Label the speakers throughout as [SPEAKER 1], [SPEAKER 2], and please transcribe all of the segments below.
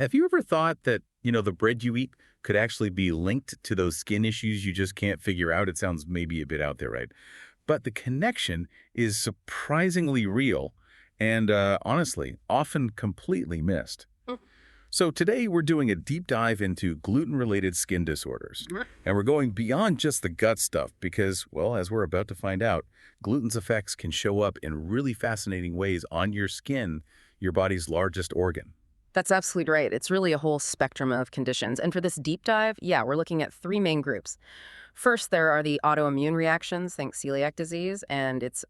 [SPEAKER 1] Have you ever thought that, the bread you eat could actually be linked to those skin issues you just can't figure out? It sounds maybe a bit out there, right? But the connection is surprisingly real and, honestly, often completely missed. So today we're doing a deep dive into gluten-related skin disorders. And we're going beyond just the gut stuff because, well, as we're about to find out, gluten's effects can show up in really fascinating ways on your skin, your body's largest organ.
[SPEAKER 2] That's absolutely right. It's really a whole spectrum of conditions. And for this deep dive, yeah, we're looking at three main groups. First, there are the autoimmune reactions, think celiac disease, and its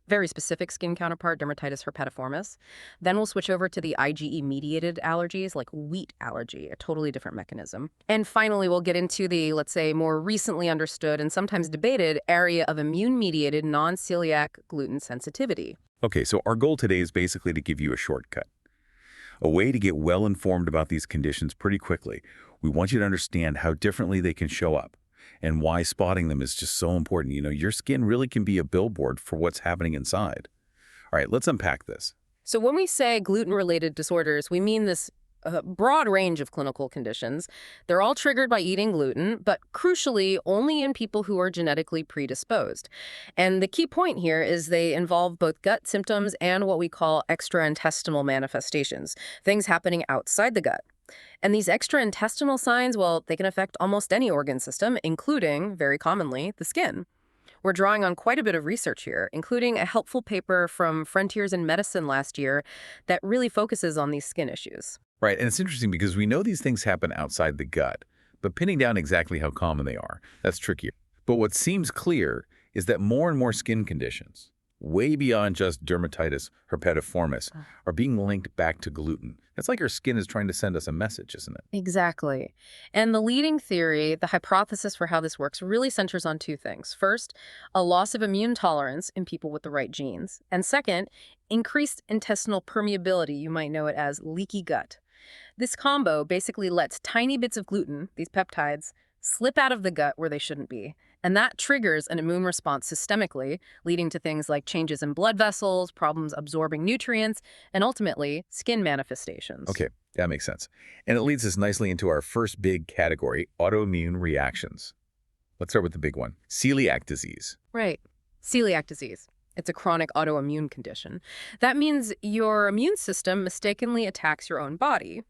[SPEAKER 2] very specific skin counterpart, dermatitis herpetiformis. Then we'll switch over to the IgE-mediated allergies, like wheat allergy, a totally different mechanism. And finally, we'll get into the, let's say, more recently understood and sometimes debated area of immune-mediated non-celiac gluten sensitivity.
[SPEAKER 1] Okay, so our goal today is basically to give you a shortcut, a way to get well informed about these conditions pretty quickly. We want you to understand how differently they can show up and why spotting them is just so important. Your skin really can be a billboard for what's happening inside. All right, let's unpack this.
[SPEAKER 2] So when we say gluten-related disorders, we mean this broad range of clinical conditions. They're all triggered by eating gluten, but crucially, only in people who are genetically predisposed. And the key point here is they involve both gut symptoms and what we call extraintestinal manifestations, things happening outside the gut. And these extraintestinal signs, well, they can affect almost any organ system, including, very commonly, the skin. We're drawing on quite a bit of research here, including a helpful paper from Frontiers in Medicine last year that really focuses on these skin issues.
[SPEAKER 1] Right, and it's interesting because we know these things happen outside the gut, but pinning down exactly how common they are, that's trickier. But what seems clear is that more and more skin conditions, way beyond just dermatitis herpetiformis, are being linked back to gluten. It's like our skin is trying to send us a message, isn't it?
[SPEAKER 2] Exactly. And the leading theory, the hypothesis for how this works, really centers on two things. First, a loss of immune tolerance in people with the right genes. And second, increased intestinal permeability, you might know it as leaky gut. This combo basically lets tiny bits of gluten, these peptides, slip out of the gut where they shouldn't be. And that triggers an immune response systemically, leading to things like changes in blood vessels, problems absorbing nutrients, and ultimately, skin manifestations.
[SPEAKER 1] Okay, that makes sense. And it leads us nicely into our first big category, autoimmune reactions. Let's start with the big one, celiac disease.
[SPEAKER 2] Right. Celiac disease. It's a chronic autoimmune condition. That means your immune system mistakenly attacks your own body.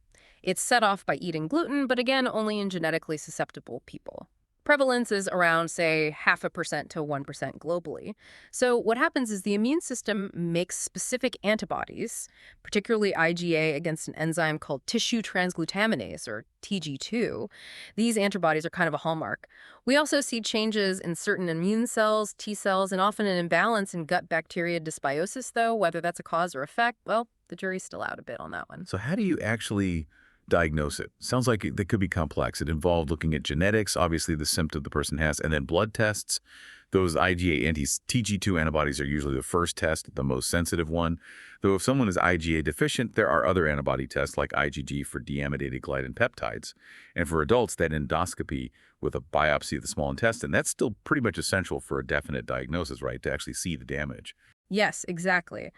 [SPEAKER 2] It's set off by eating gluten, but again, only in genetically susceptible people. Prevalence is around, say, 0.5% to 1% globally. So what happens is the immune system makes specific antibodies, particularly IgA against an enzyme called tissue transglutaminase, or TG2. These antibodies are kind of a hallmark. We also see changes in certain immune cells, T cells, and often an imbalance in gut bacteria dysbiosis, though. Whether that's a cause or effect, well, the jury's still out a bit on that one.
[SPEAKER 1] So how do you actually diagnose it? Sounds like that could be complex. It involved looking at genetics, obviously the symptom the person has, and then blood tests. Those IgA anti-TG2 antibodies are usually the first test, the most sensitive one. Though if someone is IgA deficient, there are other antibody tests like IgG for deamidated gliadin peptides. And for adults, that endoscopy with a biopsy of the small intestine, that's still pretty much essential for a definite diagnosis, right, to actually see the damage.
[SPEAKER 2] Yes, exactly.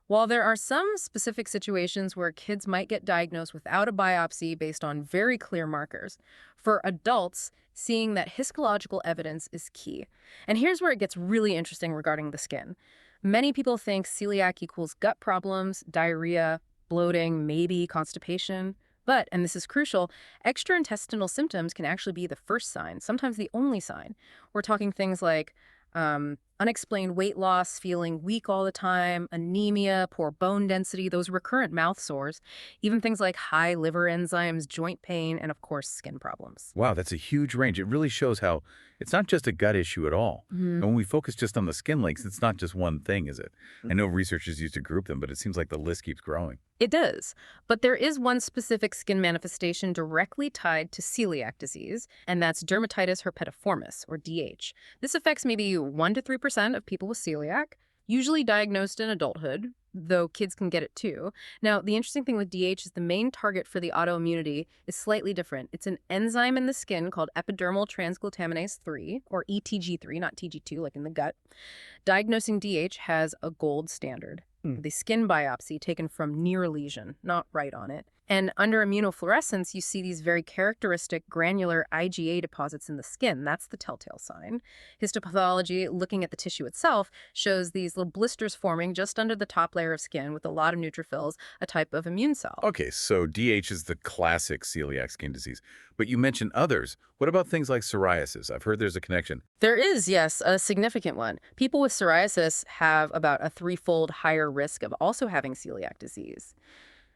[SPEAKER 2] While there are some specific situations where kids might get diagnosed without a biopsy based on very clear markers, for adults, seeing that histological evidence is key. And here's where it gets really interesting regarding the skin. Many people think celiac equals gut problems, diarrhea, bloating, maybe constipation. But, and this is crucial, extraintestinal symptoms can actually be the first sign, sometimes the only sign. We're talking things like unexplained weight loss, feeling weak all the time, anemia, poor bone density, those recurrent mouth sores, even things like high liver enzymes, joint pain, and of course, skin problems.
[SPEAKER 1] Wow, that's a huge range. It really shows how it's not just a gut issue at all. And when we focus just on the skin links, it's not just one thing, is it? I know researchers used to group them, but it seems like the list keeps growing.
[SPEAKER 2] It does. But there is one specific skin manifestation directly tied to celiac disease, and that's dermatitis herpetiformis, or DH. This affects maybe 1 to 3% of people with celiac, usually diagnosed in adulthood, though kids can get it too. Now, the interesting thing with DH is the main target for the autoimmunity is slightly different. It's an enzyme in the skin called epidermal transglutaminase 3, or ETG3, not TG2, like in the gut. Diagnosing DH has a gold standard. The skin biopsy taken from near lesion, not right on it. And under immunofluorescence, you see these very characteristic granular IgA deposits in the skin. That's the telltale sign. Histopathology, looking at the tissue itself, shows these little blisters forming just under the top layer of skin with a lot of neutrophils, a type of immune cell.
[SPEAKER 1] Okay, so DH is the classic celiac skin disease. But you mentioned others. What about things like psoriasis? I've heard there's a connection.
[SPEAKER 2] There is, yes, a significant one. People with psoriasis have about a threefold higher risk of also having celiac disease.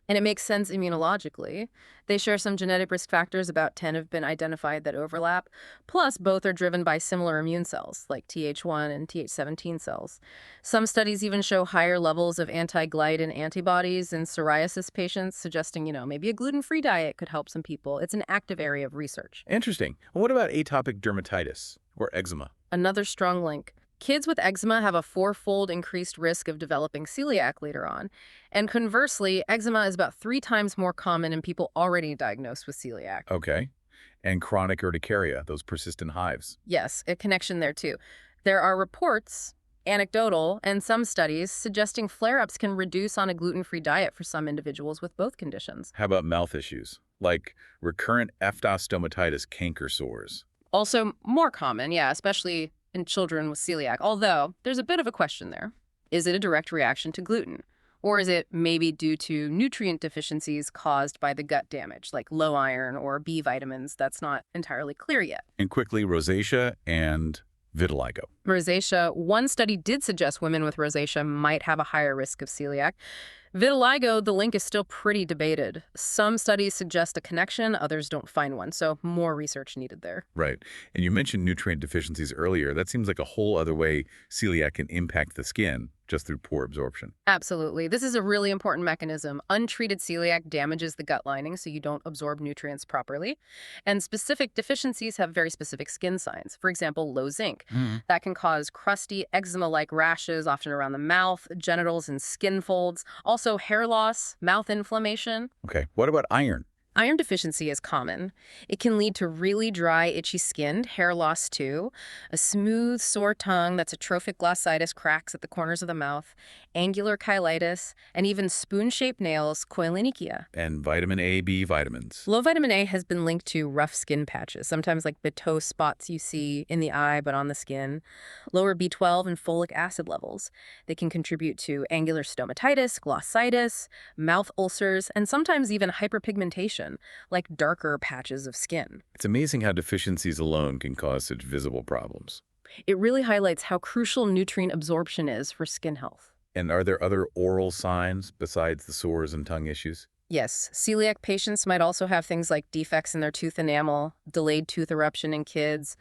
[SPEAKER 2] And it makes sense immunologically. They share some genetic risk factors, about 10 have been identified that overlap. Plus, both are driven by similar immune cells, like Th1 and Th17 cells. Some studies even show higher levels of anti-Gluten antibodies in psoriasis patients, suggesting, maybe a gluten-free diet could help some people. It's an active area of research.
[SPEAKER 1] Interesting. Well, what about atopic dermatitis or eczema?
[SPEAKER 2] Another strong link. Kids with eczema have a fourfold increased risk of developing celiac later on. And conversely, eczema is about 3 times more common in people already diagnosed with celiac.
[SPEAKER 1] Okay. And chronic urticaria, those persistent hives.
[SPEAKER 2] Yes, a connection there too. There are reports, anecdotal, and some studies suggesting flare-ups can reduce on a gluten-free diet for some individuals with both conditions.
[SPEAKER 1] How about mouth issues, like recurrent ephthos stomatitis canker sores?
[SPEAKER 2] Also more common, yeah, especially in children with celiac, although there's a bit of a question there. Is it a direct reaction to gluten? Or is it maybe due to nutrient deficiencies caused by the gut damage, like low iron or B vitamins? That's not entirely clear yet.
[SPEAKER 1] And quickly, rosacea and vitiligo.
[SPEAKER 2] Rosacea, one study did suggest women with rosacea might have a higher risk of celiac. Vitiligo, the link is still pretty debated. Some studies suggest a connection, others don't find one, so more research needed there.
[SPEAKER 1] Right. And you mentioned nutrient deficiencies earlier. That seems like a whole other way celiac can impact the skin, just through poor absorption.
[SPEAKER 2] Absolutely. This is a really important mechanism. Untreated celiac damages the gut lining so you don't absorb nutrients properly. And specific deficiencies have very specific skin signs. For example, low zinc.
[SPEAKER 1] Mm.
[SPEAKER 2] That can cause crusty, eczema-like rashes, often around the mouth, genitals, and skin folds. Also hair loss, mouth inflammation.
[SPEAKER 1] Okay. What about iron?
[SPEAKER 2] Iron deficiency is common. It can lead to really dry, itchy skin, hair loss too, a smooth, sore tongue that's atrophic glossitis, cracks at the corners of the mouth, angular cheilitis, and even spoon-shaped nails, koilonychia.
[SPEAKER 1] And vitamin A, B vitamins.
[SPEAKER 2] Low vitamin A has been linked to rough skin patches, sometimes like Beteau spots you see in the eye but on the skin. Lower B12 and folic acid levels. They can contribute to angular stomatitis, glossitis, mouth ulcers, and sometimes even hyperpigmentation, like darker patches of skin.
[SPEAKER 1] It's amazing how deficiencies alone can cause such visible problems.
[SPEAKER 2] It really highlights how crucial nutrient absorption is for skin health.
[SPEAKER 1] And are there other oral signs besides the sores and tongue issues?
[SPEAKER 2] Yes, celiac patients might also have things like defects in their tooth enamel, delayed tooth eruption in kids,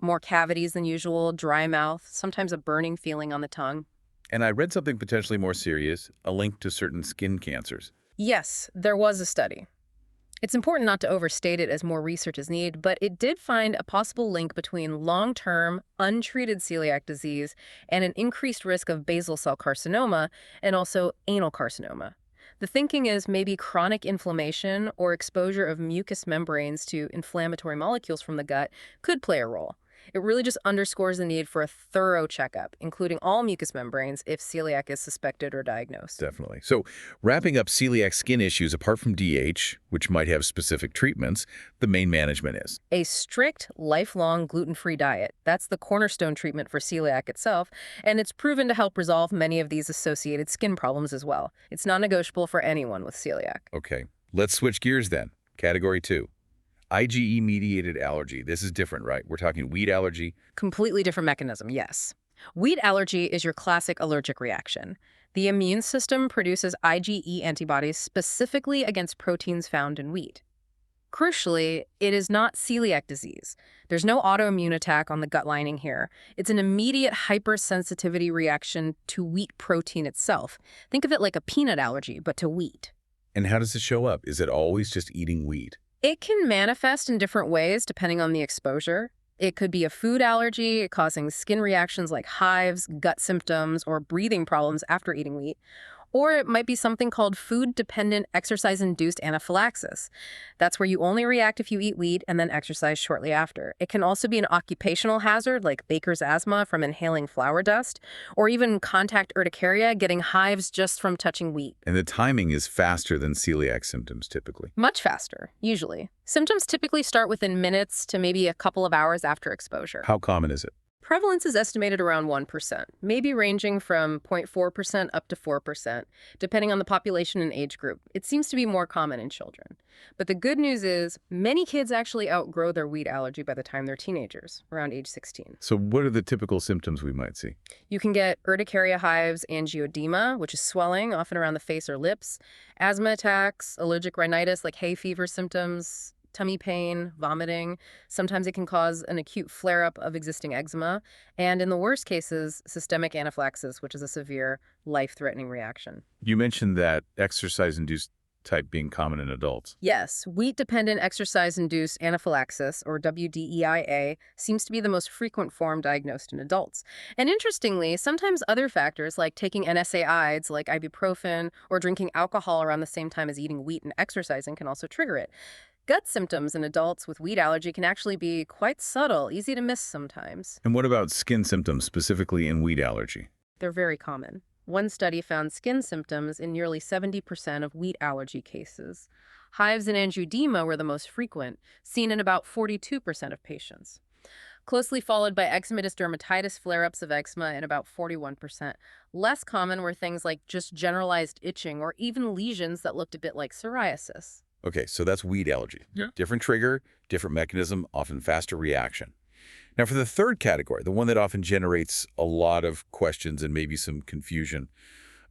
[SPEAKER 2] more cavities than usual, dry mouth, sometimes a burning feeling on the tongue.
[SPEAKER 1] And I read something potentially more serious, a link to certain skin cancers.
[SPEAKER 2] Yes, there was a study. It's important not to overstate it as more research is needed, but it did find a possible link between long-term, untreated celiac disease and an increased risk of basal cell carcinoma and also anal carcinoma. The thinking is maybe chronic inflammation or exposure of mucous membranes to inflammatory molecules from the gut could play a role. It really just underscores the need for a thorough checkup, including all mucous membranes if celiac is suspected or diagnosed.
[SPEAKER 1] Definitely. So wrapping up celiac skin issues, apart from DH, which might have specific treatments, the main management is
[SPEAKER 2] A strict, lifelong gluten-free diet. That's the cornerstone treatment for celiac itself, and it's proven to help resolve many of these associated skin problems as well. It's non-negotiable for anyone with celiac.
[SPEAKER 1] Okay. Let's switch gears then. Category 2. IgE-mediated allergy. This is different, right? We're talking wheat allergy.
[SPEAKER 2] Completely different mechanism, yes. Wheat allergy is your classic allergic reaction. The immune system produces IgE antibodies specifically against proteins found in wheat. Crucially, it is not celiac disease. There's no autoimmune attack on the gut lining here. It's an immediate hypersensitivity reaction to wheat protein itself. Think of it like a peanut allergy, but to wheat.
[SPEAKER 1] And how does it show up? Is it always just eating wheat?
[SPEAKER 2] It can manifest in different ways depending on the exposure. It could be a food allergy causing skin reactions like hives, gut symptoms, or breathing problems after eating wheat. Or it might be something called food-dependent exercise-induced anaphylaxis. That's where you only react if you eat wheat and then exercise shortly after. It can also be an occupational hazard like baker's asthma from inhaling flour dust, or even contact urticaria, getting hives just from touching wheat.
[SPEAKER 1] And the timing is faster than celiac symptoms typically.
[SPEAKER 2] Much faster, usually. Symptoms typically start within minutes to maybe a couple of hours after exposure.
[SPEAKER 1] How common is it?
[SPEAKER 2] Prevalence is estimated around 1%, maybe ranging from 0.4% up to 4%, depending on the population and age group. It seems to be more common in children. But the good news is, many kids actually outgrow their wheat allergy by the time they're teenagers, around age 16.
[SPEAKER 1] So what are the typical symptoms we might see?
[SPEAKER 2] You can get urticaria hives, angioedema, which is swelling, often around the face or lips, asthma attacks, allergic rhinitis like hay fever symptoms, tummy pain, vomiting. Sometimes it can cause an acute flare-up of existing eczema. And in the worst cases, systemic anaphylaxis, which is a severe, life-threatening reaction.
[SPEAKER 1] You mentioned that exercise-induced type being common in adults.
[SPEAKER 2] Yes, wheat-dependent exercise-induced anaphylaxis, or WDEIA, seems to be the most frequent form diagnosed in adults. And interestingly, sometimes other factors like taking NSAIDs like ibuprofen or drinking alcohol around the same time as eating wheat and exercising can also trigger it. Gut symptoms in adults with wheat allergy can actually be quite subtle, easy to miss sometimes.
[SPEAKER 1] And what about skin symptoms, specifically in wheat allergy?
[SPEAKER 2] They're very common. One study found skin symptoms in nearly 70% of wheat allergy cases. Hives and angioedema were the most frequent, seen in about 42% of patients. Closely followed by eczematous dermatitis flare-ups of eczema in about 41%. Less common were things like just generalized itching or even lesions that looked a bit like psoriasis.
[SPEAKER 1] Okay, so that's wheat allergy.
[SPEAKER 3] Yeah.
[SPEAKER 1] Different trigger, different mechanism, often faster reaction. Now for the third category, the one that often generates a lot of questions and maybe some confusion,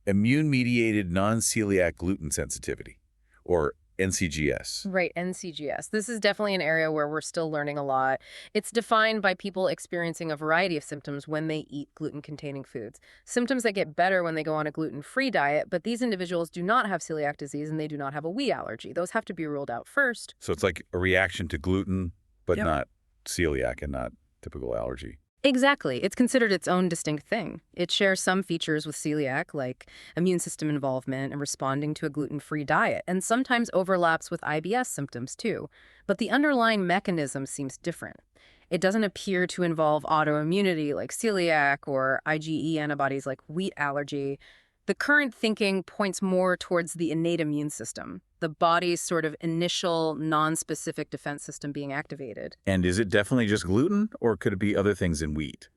[SPEAKER 1] immune-mediated non-celiac gluten sensitivity, or NCGS.
[SPEAKER 2] Right, NCGS. This is definitely an area where we're still learning a lot. It's defined by people experiencing a variety of symptoms when they eat gluten-containing foods. Symptoms that get better when they go on a gluten-free diet, but these individuals do not have celiac disease and they do not have a wheat allergy. Those have to be ruled out first.
[SPEAKER 1] So it's like a reaction to gluten, but
[SPEAKER 3] Yep.
[SPEAKER 1] not celiac and not typical allergy.
[SPEAKER 2] Exactly. It's considered its own distinct thing. It shares some features with celiac, like immune system involvement and responding to a gluten-free diet, and sometimes overlaps with IBS symptoms too. But the underlying mechanism seems different. It doesn't appear to involve autoimmunity like celiac or IgE antibodies like wheat allergy. The current thinking points more towards the innate immune system, the body's sort of initial non-specific defense system being activated.
[SPEAKER 1] And is it definitely just gluten, or could it be other things in wheat?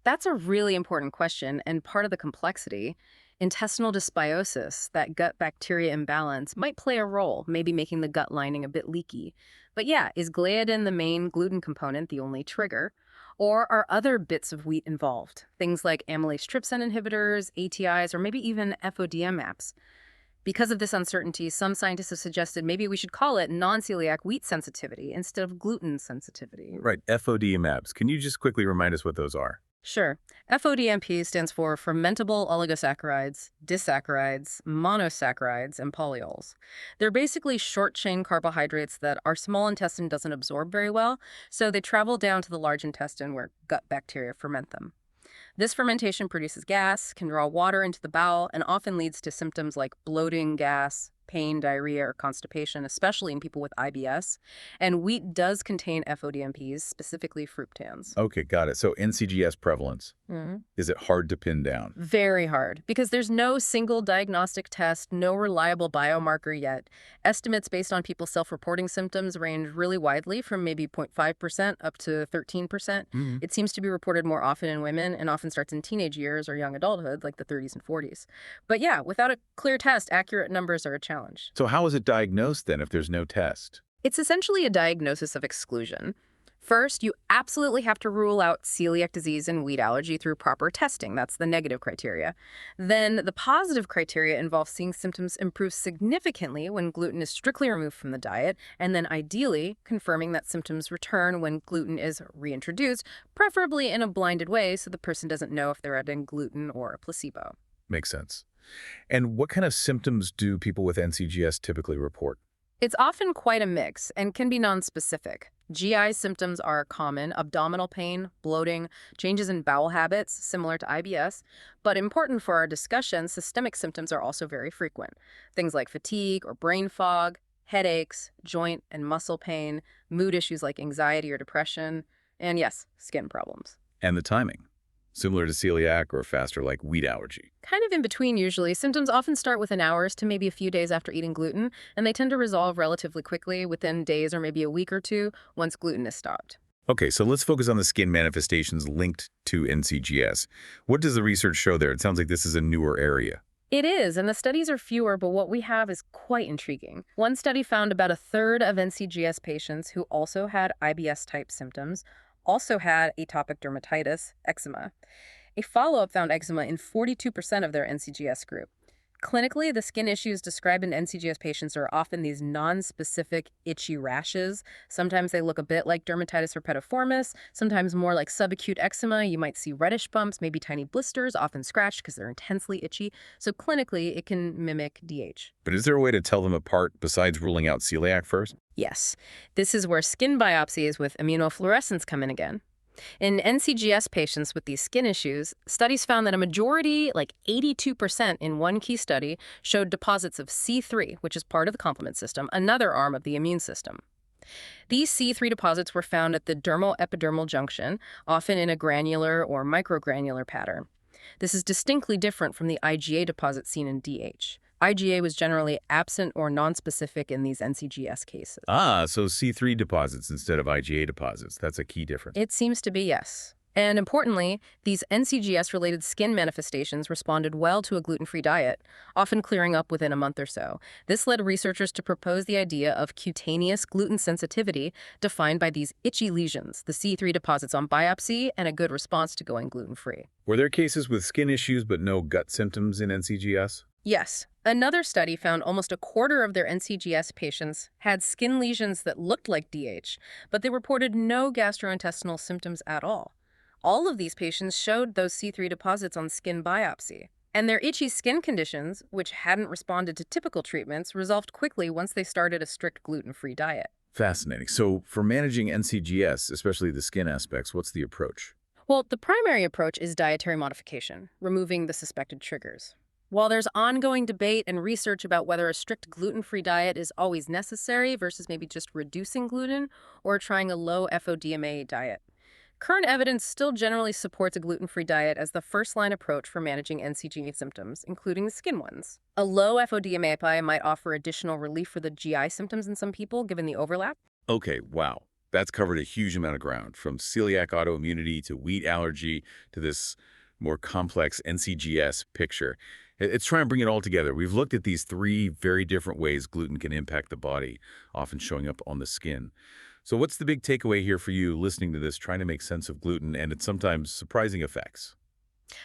[SPEAKER 2] That's a really important question and part of the complexity. Intestinal dysbiosis, that gut bacteria imbalance, might play a role, maybe making the gut lining a bit leaky. But yeah, is gliadin the main gluten component the only trigger? Or are other bits of wheat involved? Things like amylase trypsin inhibitors, ATIs, or maybe even FODM apps. Because of this uncertainty, some scientists have suggested maybe we should call it non-celiac wheat sensitivity instead of gluten sensitivity.
[SPEAKER 1] Right, FODMAPs. Can you just quickly remind us what those are?
[SPEAKER 2] Sure. FODMP stands for fermentable oligosaccharides, disaccharides, monosaccharides, and polyols. They're basically short-chain carbohydrates that our small intestine doesn't absorb very well, so they travel down to the large intestine where gut bacteria ferment them. This fermentation produces gas, can draw water into the bowel, and often leads to symptoms like bloating, gas, pain, diarrhea, or constipation, especially in people with IBS. And wheat does contain FODMPs, specifically fructans.
[SPEAKER 1] Okay, got it. So NCGS prevalence. Is it hard to pin down?
[SPEAKER 2] Very hard, because there's no single diagnostic test, no reliable biomarker yet. Estimates based on people's self-reporting symptoms range really widely from maybe 0.5% up to 13%. It seems to be reported more often in women and often starts in teenage years or young adulthood, like the 30s and 40s. But yeah, without a clear test, accurate numbers are a challenge.
[SPEAKER 1] So how is it diagnosed then if there's no test?
[SPEAKER 2] It's essentially a diagnosis of exclusion. First, you absolutely have to rule out celiac disease and wheat allergy through proper testing. That's the negative criteria. Then the positive criteria involves seeing symptoms improve significantly when gluten is strictly removed from the diet, and then ideally confirming that symptoms return when gluten is reintroduced, preferably in a blinded way so the person doesn't know if they're adding gluten or a placebo.
[SPEAKER 1] Makes sense. And what kind of symptoms do people with NCGS typically report?
[SPEAKER 2] It's often quite a mix and can be nonspecific. GI symptoms are common: abdominal pain, bloating, changes in bowel habits, similar to IBS. But important for our discussion, systemic symptoms are also very frequent. Things like fatigue or brain fog, headaches, joint and muscle pain, mood issues like anxiety or depression, and yes, skin problems.
[SPEAKER 1] And the timing, similar to celiac or faster like wheat allergy.
[SPEAKER 2] Kind of in between, usually. Symptoms often start within hours to maybe a few days after eating gluten, and they tend to resolve relatively quickly within days or maybe a week or two once gluten is stopped.
[SPEAKER 1] Okay, so let's focus on the skin manifestations linked to NCGS. What does the research show there? It sounds like this is a newer area.
[SPEAKER 2] It is, and the studies are fewer, but what we have is quite intriguing. One study found about a third of NCGS patients who also had IBS-type symptoms also had atopic dermatitis, eczema. A follow-up found eczema in 42% of their NCGS group. Clinically, the skin issues described in NCGS patients are often these non-specific itchy rashes. Sometimes they look a bit like dermatitis herpetiformis, sometimes more like subacute eczema. You might see reddish bumps, maybe tiny blisters, often scratched because they're intensely itchy. So clinically, it can mimic DH.
[SPEAKER 1] But is there a way to tell them apart besides ruling out celiac first?
[SPEAKER 2] Yes, this is where skin biopsies with immunofluorescence come in again. In NCGS patients with these skin issues, studies found that a majority, like 82% in one key study, showed deposits of C3, which is part of the complement system, another arm of the immune system. These C3 deposits were found at the dermal-epidermal junction, often in a granular or microgranular pattern. This is distinctly different from the IgA deposits seen in DH. IgA was generally absent or nonspecific in these NCGS cases.
[SPEAKER 1] Ah, so C3 deposits instead of IgA deposits. That's a key difference.
[SPEAKER 2] It seems to be yes. And importantly, these NCGS-related skin manifestations responded well to a gluten-free diet, often clearing up within a month or so. This led researchers to propose the idea of cutaneous gluten sensitivity, defined by these itchy lesions, the C3 deposits on biopsy, and a good response to going gluten-free.
[SPEAKER 1] Were there cases with skin issues but no gut symptoms in NCGS?
[SPEAKER 2] Yes. Another study found almost a quarter of their NCGS patients had skin lesions that looked like DH, but they reported no gastrointestinal symptoms at all. All of these patients showed those C3 deposits on skin biopsy. And their itchy skin conditions, which hadn't responded to typical treatments, resolved quickly once they started a strict gluten-free diet.
[SPEAKER 1] Fascinating. So for managing NCGS, especially the skin aspects, what's the approach?
[SPEAKER 2] Well, the primary approach is dietary modification, removing the suspected triggers. While there's ongoing debate and research about whether a strict gluten-free diet is always necessary versus maybe just reducing gluten or trying a low FODMA diet, current evidence still generally supports a gluten-free diet as the first-line approach for managing NCG symptoms, including the skin ones. A low FODMA diet might offer additional relief for the GI symptoms in some people, given the overlap.
[SPEAKER 1] Okay, wow. That's covered a huge amount of ground, from celiac autoimmunity to wheat allergy to this more complex NCGS picture. It's trying to bring it all together. We've looked at these three very different ways gluten can impact the body, often showing up on the skin. So what's the big takeaway here for you listening to this, trying to make sense of gluten and its sometimes surprising effects?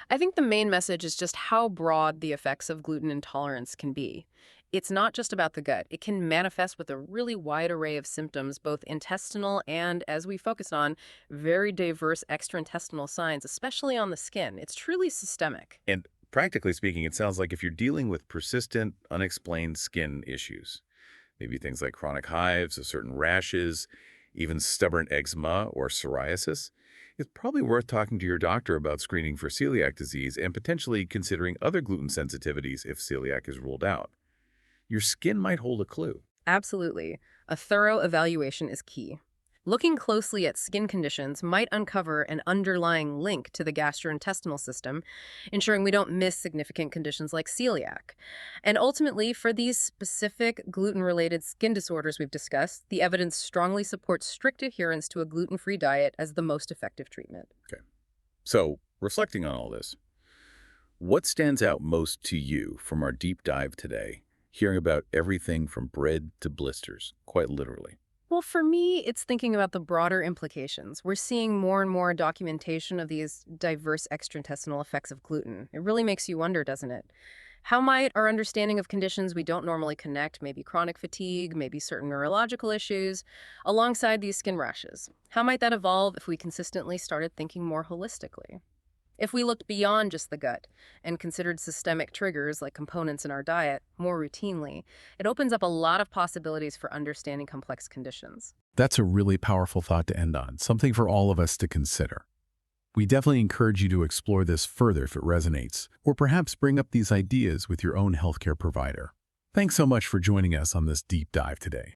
[SPEAKER 2] I think the main message is just how broad the effects of gluten intolerance can be. It's not just about the gut. It can manifest with a really wide array of symptoms, both intestinal and, as we focused on, very diverse extraintestinal signs, especially on the skin. It's truly systemic.
[SPEAKER 1] And practically speaking, it sounds like if you're dealing with persistent, unexplained skin issues, maybe things like chronic hives or certain rashes, even stubborn eczema or psoriasis, it's probably worth talking to your doctor about screening for celiac disease and potentially considering other gluten sensitivities if celiac is ruled out. Your skin might hold a clue.
[SPEAKER 2] Absolutely. A thorough evaluation is key. Looking closely at skin conditions might uncover an underlying link to the gastrointestinal system, ensuring we don't miss significant conditions like celiac. And ultimately, for these specific gluten-related skin disorders we've discussed, the evidence strongly supports strict adherence to a gluten-free diet as the most effective treatment.
[SPEAKER 1] Okay. So, reflecting on all this, what stands out most to you from our deep dive today, hearing about everything from bread to blisters, quite literally?
[SPEAKER 2] Well, for me, it's thinking about the broader implications. We're seeing more and more documentation of these diverse extraintestinal effects of gluten. It really makes you wonder, doesn't it? How might our understanding of conditions we don't normally connect, maybe chronic fatigue, maybe certain neurological issues, alongside these skin rashes? How might that evolve if we consistently started thinking more holistically? If we looked beyond just the gut and considered systemic triggers like components in our diet more routinely, it opens up a lot of possibilities for understanding complex conditions.
[SPEAKER 1] That's a really powerful thought to end on, something for all of us to consider. We definitely encourage you to explore this further if it resonates, or perhaps bring up these ideas with your own healthcare provider. Thanks so much for joining us on this deep dive today.